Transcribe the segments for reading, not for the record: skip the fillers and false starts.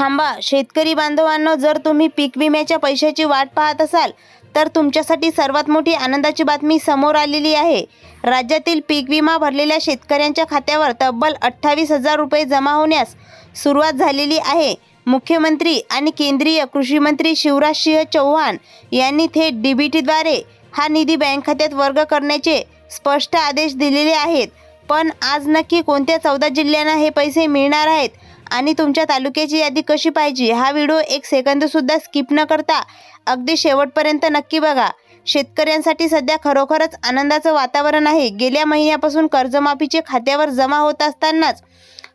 थांबा शेतकरी बांधवांनो, जर तुम्ही पीक विम्याच्या पैशाची वाट पाहत असाल तर तुमच्यासाठी सर्वात मोठी आनंदाची बातमी समोर आलेली आहे। राज्यातील पीक विमा भरलेल्या शेतकऱ्यांच्या खात्यावर तब्बल 28,000 रुपये जमा होण्यास सुरुवात झालेली आहे। मुख्यमंत्री आणि केंद्रीय कृषी मंत्री शिवराज सिंह चौहान यांनी थेट डीबीटीद्वारे हा निधी बँक खात्यात वर्ग करण्याचे स्पष्ट आदेश दिलेले आहेत। पण आज नक्की कोणत्या 14 जिल्ह्यांना हे पैसे मिळणार आहेत आणि तुमच्या तालुक्याची यादी कशी पाहिजे, हा व्हिडिओ एक सेकंद सुद्धा स्किप न करता अगदी शेवटपर्यंत नक्की बघा। शेतकऱ्यांसाठी सध्या खरोखरच आनंदाचं वातावरण आहे। गेल्या महिन्यापासून कर्जमाफीचे खात्यावर जमा होत असतानाच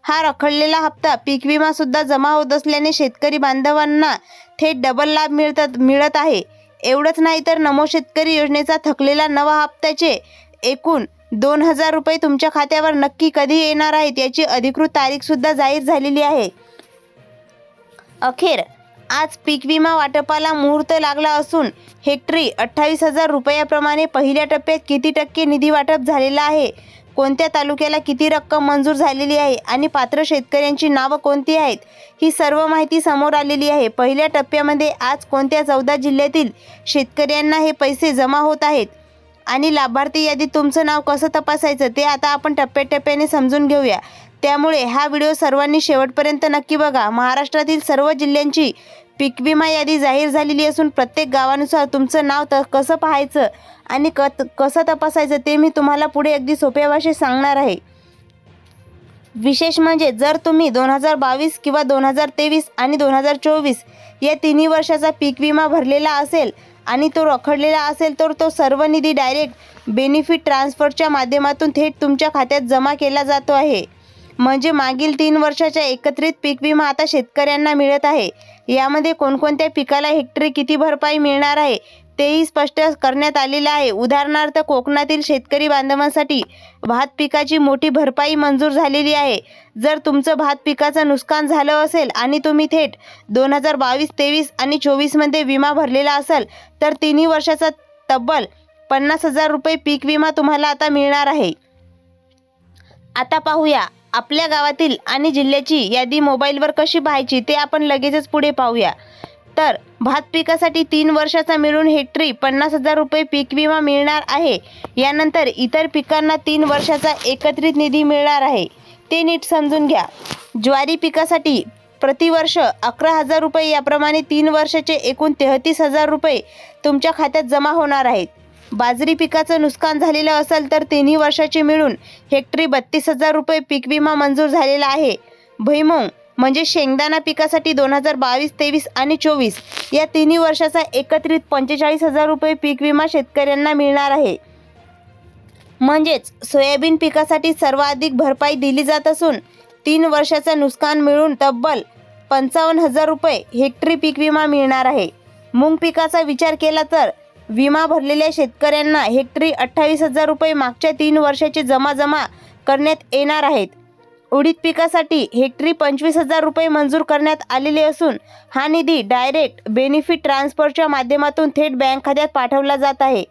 हा रखडलेला हप्ता पीक विमा सुद्धा जमा होत असल्याने शेतकरी बांधवांना थेट डबल लाभ मिळत आहे। एवढंच नाही तर नमो शेतकरी योजनेचा थकलेला नवा हप्त्याचे एकूण 2,000 रुपये तुमच्या खात्यावर नक्की कधी येणार आहेत याची अधिकृत तारीख सुद्धा जाहीर झालेली आहे। अखेर आज पीक विमा वाटपाला मुहूर्त लागला असून हेक्टरी 28,000 रुपयाप्रमाणे पहिल्या टप्प्यात किती टक्के निधी वाटप झालेला आहे, कोणत्या तालुक्याला किती रक्कम मंजूर झालेली आहे आणि पात्र शेतकऱ्यांची नावं कोणती आहेत, ही सर्व माहिती समोर आलेली आहे। पहिल्या टप्प्यामध्ये आज कोणत्या 14 जिल्ह्यातील शेतकऱ्यांना हे पैसे जमा होत आहेत आणि लाभार्थी यादीत तुमचं नाव कसं तपासायचं ते आता आपण टप्प्याटप्प्याने समजून घेऊया। त्यामुळे हा व्हिडिओ सर्वांनी शेवटपर्यंत नक्की बघा। महाराष्ट्रातील सर्व जिल्ह्यांची पीक विमा यादी जाहीर झालेली असून प्रत्येक गावानुसार तुमचं नाव कसं पाहायचं आणि कसं तपासायचं ते मी तुम्हाला पुढे अगदी सोप्या भाषेत सांगणार आहे। विशेष म्हणजे जर तुम्ही 2022 किंवा 2023 आणि 2024 या तिन्ही वर्षाचा पीक विमा भरलेला असेल आणि तो रखडलेला असेल तर तो सर्व निधी डायरेक्ट बेनिफिट ट्रान्सफरच्या माध्यमातून थेट तुमच्या खात्यात जमा केला जातो आहे। म्हणजे मागील 3 वर्षाचा एकत्रित पीक विमा आता शेतकऱ्यांना मिळत आहे। यामध्ये कोणकोणत्या पिकाला हेक्टरी किती भरपाई मिळणार आहे तेही स्पष्ट करण्यात आलेले आहे। उदाहरणार्थ कोकणातील शेतकरी बांधवांसाठी भात पिकाची मोठी भरपाई मंजूर झालेली आहे। जर तुमचं भात पिकाचं नुकसान झालं असेल आणि तुम्ही थेट 2022, 23 आणि 24 मध्ये विमा भरलेला असेल तर तिन्ही वर्षाचा तब्बल 50,000 रुपये पीक विमा तुम्हाला आता मिळणार आहे। आता पाहूया आपल्या गावातील आणि जिल्ह्याची यादी मोबाईलवर कशी पाहायची ते आपण लगेचच पुढे पाहूया। तर भात पिकासाठी 3 वर्षाचा मिळून हेक्टरी 50,000 रुपये पीक विमा मिळणार आहे। यानंतर इतर पिकांना 3 वर्षाचा एकत्रित निधी मिळणार आहे, ते नीट समजून घ्या। ज्वारी पिकासाठी प्रतिवर्ष 11,000 रुपये याप्रमाणे 3 वर्षाचे एकूण 33,000 रुपये तुमच्या खात्यात जमा होणार आहेत। बाजरी पिकाचं नुकसान झालेलं असेल तर तिन्ही वर्षाचे मिळून हेक्टरी 32,000 रुपये पीक विमा मंजूर झालेला आहे। भुईमूग म्हणजे शेंगदाणा पिकासाठी 2022, 23 आणि 24 या तिन्ही वर्षाचा एकत्रित 45,000 रुपये पीक विमा शेतकऱ्यांना मिळणार आहे। म्हणजेच सोयाबीन पिकासाठी सर्वाधिक भरपाई दिली जात असून 3 वर्षाचं नुकसान मिळून तब्बल 55,000 रुपये हेक्टरी पीक विमा मिळणार आहे। मूग पिकाचा विचार केला तर विमा भरलेल्या शेतकऱ्यांना हेक्टरी 28,000 रुपये मागच्या 3 वर्षाचे जमा करण्यात येणार आहेत। उडीद पिकासाठी हेक्टरी 25,000 रुपये मंजूर करण्यात आलेले असून हा निधी डायरेक्ट बेनिफिट ट्रान्सफरच्या माध्यमातून थेट बँक खात्यात पाठवला जात आहे।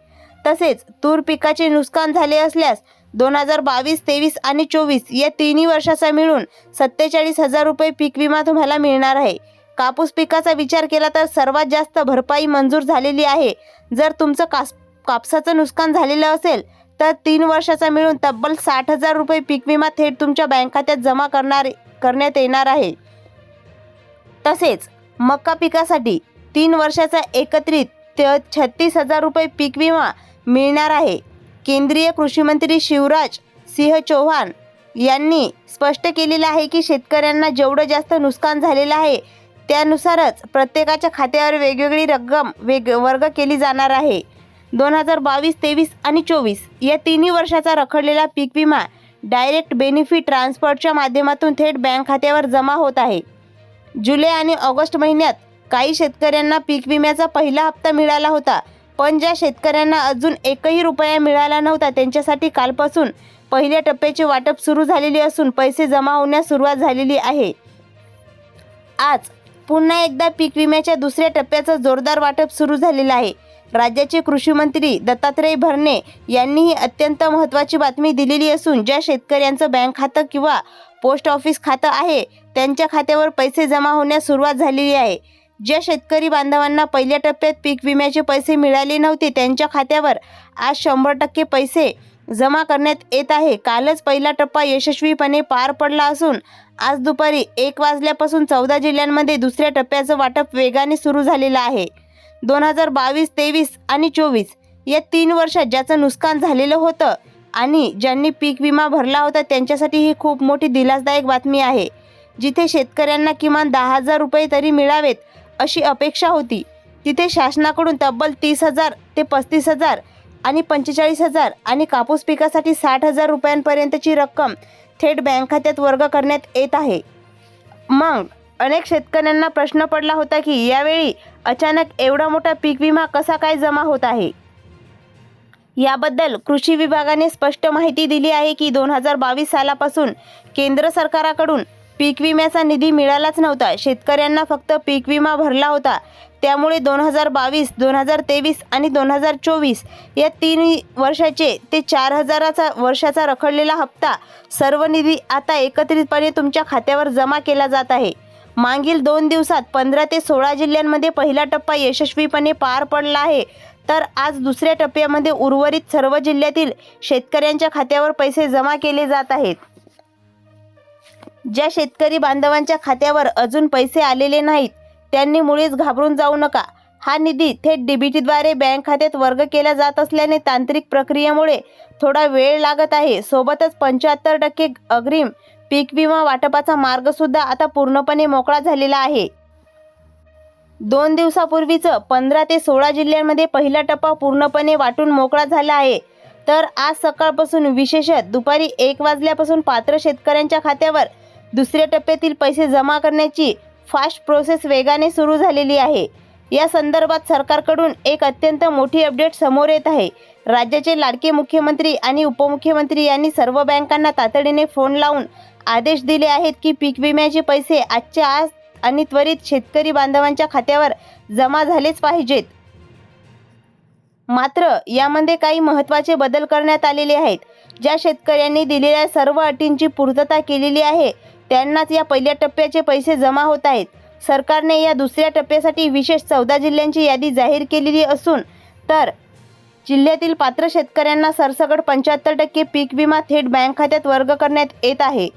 तसेच तूर पिकाचे नुकसान झाले असल्यास 2022, 23 आणि 24 या तिन्ही वर्षाचा मिळून 47,000 रुपये पीक विमा तुम्हाला मिळणार आहे। कापूस पिकाचा विचार केला तर सर्वात जास्त भरपाई मंजूर झालेली आहे। जर तुमचं कापसाचं नुकसान झालेलं असेल तर 3 वर्षाचा मिळून तब्बल 60,000 रुपये पीक विमा थेट तुमच्या बँक खात्यात जमा करण्यात येणार आहे। तसेच मका पिकासाठी 3 वर्षाचा एकत्रित 36,000 रुपये पीक विमा मिळणार आहे। केंद्रीय कृषी मंत्री शिवराज सिंह चौहान यांनी स्पष्ट केलेलं आहे की शेतकऱ्यांना जेवढं जास्त नुकसान झालेलं आहे त्यानुसारच प्रत्येकाच्या खात्यावर वेगवेगळी रक्कम वर्ग केली जाणार आहे। 2022, 23 आणि 24 या तिन्ही वर्षाचा रखडलेला पीक विमा डायरेक्ट बेनिफिट ट्रान्सफरच्या माध्यमातून थेट बँक खात्यावर जमा होत आहे। जुलै आणि ऑगस्ट महिन्यात काही शेतकऱ्यांना पीक विम्याचा पहिला हप्ता मिळाला होता, पण ज्या शेतकऱ्यांना अजून एकही रुपया मिळाला नव्हता त्यांच्यासाठी कालपासून पहिल्या टप्प्याचे वाटप सुरू झालेले असून पैसे जमा होण्यास सुरुवात झालेली आहे। आज पुन्हा एकदा पीक विम्याच्या दुसऱ्या टप्प्याचं जोरदार वाटप सुरू झालेलं आहे। राज्याचे कृषी मंत्री दत्तात्रय भरणे यांनी ही अत्यंत महत्त्वाची बातमी दिलेली असून ज्या शेतकऱ्यांचं बँक खातं किंवा पोस्ट ऑफिस खातं आहे त्यांच्या खात्यावर पैसे जमा होण्यास सुरुवात झालेली आहे. ज्या शेतकरी बांधवांना पहिल्या टप्प्यात पीक विम्याचे पैसे मिळाले नव्हते त्यांच्या खात्यावर आज 100% पैसे जमा करण्यात येत आहे. कालच पहिला टप्पा यशस्वीपणे पार पडला असून आज दुपारी 1 वाजल्यापासून 14 जिल्ह्यांमध्ये दुसऱ्या टप्प्याचं वाटप वेगाने सुरू झालेलं आहे. 2022, 23 आणि 24 या 3 वर्षात ज्याचं नुकसान झालेलं होतं आणि ज्यांनी पीक विमा भरला होता त्यांच्यासाठी ही खूप मोठी दिलासदायक बातमी आहे. जिथे शेतकऱ्यांना किमान 10,000 रुपये तरी मिळावेत अशी अपेक्षा होती, तिथे शासनाकडून तब्बल 30,000 ते 35,000 आणि 45,000 आणि कापूस पिकासाठी 60,000 रुपयांपर्यंतची रक्कम थेट बँक खात्यात वर्ग करण्यात येत आहे. मग अनेक शेतकऱ्यांना प्रश्न पडला होता की यावेळी अचानक एवढा मोठा पीक विमा कसा काय जमा होत आहे. याबद्दल कृषी विभागाने स्पष्ट माहिती दिली आहे की 2022 सालापासून केंद्र सरकारकडून पीक विम्याचा निधी मिळालाच नव्हता. शेतकऱ्यांना फक्त पीक विमा भरला होता. त्यामुळे 2022, 2023 आणि 2024 या 3 वर्षाचे ते 4,000 वर्षाचा रखडलेला हप्ता सर्व निधी आता एकत्रितपणे तुमच्या खात्यावर जमा केला जात आहे. मागील 2 दिवसात 15 ते 16 जिल्ह्यांमध्ये पहिला टप्पा यशस्वीपणे पार पडला आहे. तर आज दुसऱ्या टप्प्यामध्ये उर्वरित सर्व जिल्ह्यातील शेतकऱ्यांच्या खात्यावर पैसे जमा केले जात आहेत. ज्या शेतकरी बांधवांच्या खात्यावर अजून पैसे आलेले नाहीत त्यांनी मुळीच घाबरून जाऊ नका. हा निधी थेट डीबीटीद्वारे बँक खात्यात वर्ग केला जात असल्याने तांत्रिक प्रक्रियेमुळे थोडा वेळ लागत आहे. सोबतच 75% अग्रिम पीक विमा वाटपाचा मार्गसुद्धा आता पूर्णपणे मोकळा झालेला आहे. 2 दिवसापूर्वीच 15 ते 16 जिल्ह्यांमध्ये पहिला टप्पा पूर्णपणे वाटून मोकळा झाला आहे. तर आज सकाळपासून विशेषतः दुपारी 1 वाजल्यापासून पात्र शेतकऱ्यांच्या खात्यावर दुसऱ्या टप्प्यातील पैसे जमा करण्याची फास्ट प्रोसेस वेगाने सुरू झालेली आहे. या संदर्भात सरकारकडून एक अत्यंत मोठी अपडेट समोर येत आहे. राज्याचे लाडके मुख्यमंत्री आणि उपमुख्यमंत्री यांनी सर्व बँकांना तातडीने फोन लावून आदेश दिले आहेत की पीक विम्याचे पैसे आजच्या आज आणि त्वरित शेतकरी बांधवांच्या खात्यावर जमा झालेच पाहिजेत. मात्र यामध्ये काही महत्त्वाचे बदल करण्यात आलेले आहेत. ज्या शेतकऱ्यांनी दिलेल्या सर्व अटींची पूर्तता केलेली आहे त्यांनाच या पहिल्या टप्प्याचे पैसे जमा होत आहेत. सरकारने या दुसऱ्या टप्प्यासाठी विशेष 14 जिल्ह्यांची यादी जाहीर केलेली असून तर जिल्ह्यातील पात्र शेतकऱ्यांना सरसकट 75% पीक विमा थेट बँक खात्यात वर्ग करण्यात येत आहे.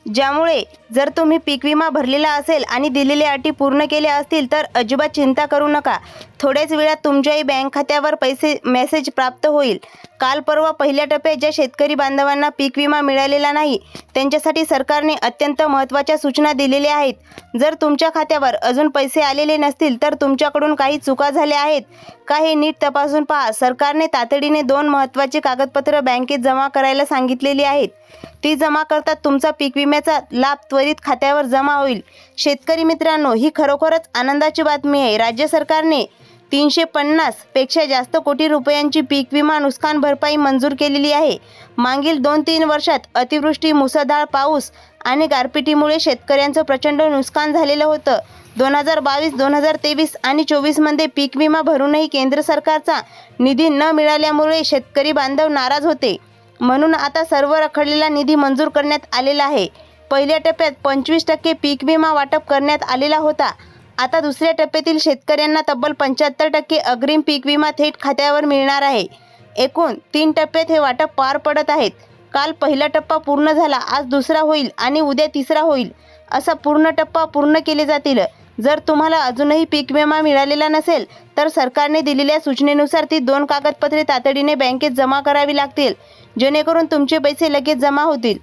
ज्यामुळे जर तुम्ही पीक विमा भरलेला असेल आणि दिलेल्या अटी पूर्ण केल्या असतील तर अजिबात चिंता करू नका. थोड्याच वेळात तुमच्याही बँक खात्यावर पैसे मेसेज प्राप्त होईल. काल परवा पहिल्या टप्प्यात ज्या शेतकरी बांधवांना पीक विमा मिळालेला नाही त्यांच्यासाठी सरकारने अत्यंत महत्त्वाच्या सूचना दिलेल्या आहेत. जर तुमच्या खात्यावर अजून पैसे आलेले नसतील तर तुमच्याकडून काही चुका झाल्या आहेत का हे नीट तपासून पहा. सरकारने तातडीने 2 महत्त्वाची कागदपत्र बँकेत जमा करायला सांगितलेली आहेत. ती जमा करतात तुमचा पीक विम्याचा लाभ त्वरित खात्यावर जमा होईल. शेतकरी मित्रांनो, ही खरोखरच आनंदाची बातमी आहे. राज्य सरकारने 350 पेक्षा जास्त कोटी रुपयांची पीक विमा नुकसान भरपाई मंजूर केलेली आहे. मागील 2-3 वर्षात अतिवृष्टी, मुसळधार पाऊस आणि गारपिटीमुळे शेतकऱ्यांचं प्रचंड नुकसान झालेलं होतं. 2022, 2023 आणि 24 मध्ये पीक विमा भरूनही केंद्र सरकारचा निधी न मिळाल्यामुळे शेतकरी बांधव नाराज होते. म्हणून आता सर्व रखडलेला निधी मंजूर करण्यात आलेला आहे. पहिल्या टप्प्यात 25% पीक विमा वाटप करण्यात आलेला होता. आता दुसऱ्या टप्प्यातील शेतकऱ्यांना तब्बल 75% अग्रिम पीक विमा थेट खात्यावर मिळणार आहे. एकूण 3 टप्प्यात हे वाटप पार पडत आहेत. काल पहिला टप्पा पूर्ण झाला, आज दुसरा होईल आणि उद्या तिसरा होईल. असा पूर्ण टप्पा पूर्ण केले जातील. जर तुम्हाला अजूनही पीक विमा मिळालेला नसेल तर सरकारने दिलेल्या सूचनेनुसार ती 2 कागदपत्रे तातडीने बँकेत जमा करावी लागतील जेणेकरून तुमचे पैसे लगेच जमा होतील.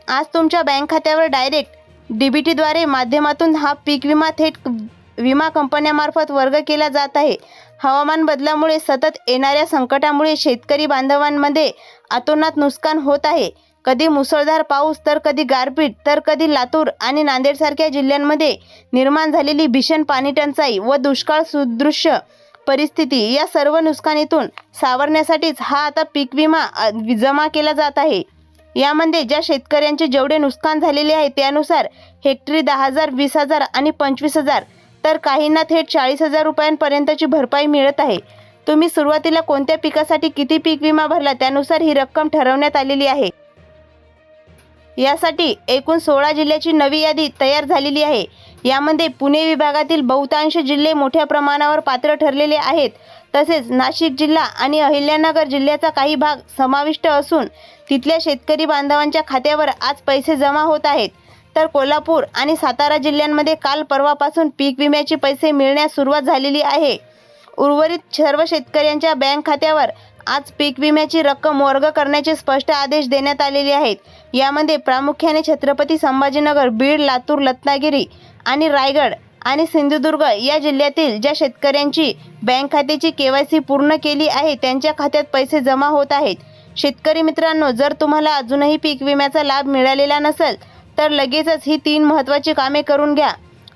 आज तुमच्या बँक खात्यावर डायरेक्ट डीबीटीद्वारे माध्यमातून हा पीक विमा थेट विमा कंपन्यांमार्फत वर्ग केला जात आहे. हवामान बदलामुळे सतत येणाऱ्या संकटामुळे शेतकरी बांधवांमध्ये अतोनात नुकसान होत आहे. कधी मुसळधार पाऊस तर कधी गारपीट तर कधी लातूर आणि नांदेडसारख्या जिल्ह्यांमध्ये निर्माण झालेली भीषण पाणीटंचाई व दुष्काळ सदृश्य परिस्थिती या सर्व नुकसानीतून सावरण्यासाठीच हा आता पीक विमा जमा केला जात आहे. यामध्ये ज्या शेतकऱ्यांचे जेवढे नुकसान झालेले आहे त्यानुसार हेक्टरी 10,000, 20,000 आणि 25,000 तर काहींना थेट 40,000 रुपयांपर्यंतची भरपाई मिळत आहे. तुम्ही सुरुवातीला कोणत्या पिकासाठी किती पीक विमा भरला त्यानुसार ही रक्कम ठरवण्यात आलेली आहे. यासाठी एकूण 16 जिल्ह्याची नवी यादी तयार झालेली आहे. यामध्ये पुणे विभागातील बहुतांश जिल्हे मोठ्या प्रमाणावर पात्र ठरलेले आहेत. तसेच नाशिक जिल्हा आणि अहिल्यानगर जिल्ह्याचा काही भाग समाविष्ट असून तिथल्या शेतकरी बांधवांच्या खात्यावर आज पैसे जमा होत आहेत. तर कोल्हापूर आणि सातारा जिल्ह्यांमध्ये काल परवापासून पीक विम्याचे पैसे मिळण्यास सुरुवात झालेली आहे. उर्वरित सर्व शेतकऱ्यांच्या बँक खात्यावर आज पीक विम्याची रक्कम वर्ग करण्याचे स्पष्ट आदेश देण्यात आलेले आहेत. यामध्ये प्रामुख्याने छत्रपती संभाजीनगर, बीड, लातूर, रत्नागिरी आणि रायगड आणि सिंधुदुर्ग या जिल्ह्यातील ज्या शेतकऱ्यांची बँक खात्याची KYC पूर्ण केली आहे त्यांच्या खात्यात पैसे जमा होत आहेत. शेतकरी मित्रांनो, जर तुम्हाला अजूनही पीक विम्याचा लाभ मिळालेला नसेल तर लगेचच ही 3 महत्त्वाची कामे करून घ्या.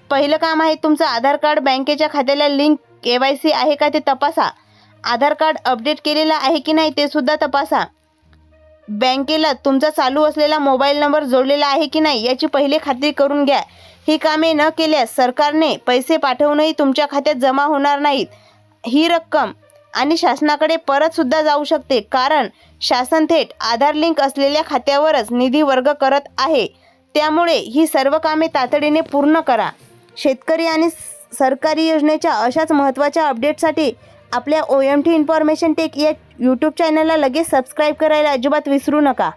पहिलं काम आहे तुमचं आधार कार्ड बँकेच्या खात्याला लिंक KYC आहे का ते तपासा. आधार कार्ड अपडेट केलेलं आहे की नाही ते सुद्धा तपासा. बँकेला तुमचा चालू असलेला मोबाईल नंबर जोडलेला आहे की नाही याची पहिले खात्री करून घ्या. ही कामे न केल्यास सरकारने पैसे पाठवूनही तुमच्या खात्यात जमा होणार नाहीत. ही रक्कम आणि शासनाकडे परत सुद्धा जाऊ शकते, कारण शासन थेट आधार लिंक असलेल्या खात्यावरच निधी वर्ग करत आहे. त्यामुळे ही सर्व कामे तातडीने पूर्ण करा. शेतकरी आणि सरकारी योजनेच्या अशाच महत्त्वाच्या अपडेटसाठी आपल्या OMT इन्फॉर्मेशन टेक या यूट्यूब चॅनलला लगेच सबस्क्राईब करायला अजिबात विसरू नका.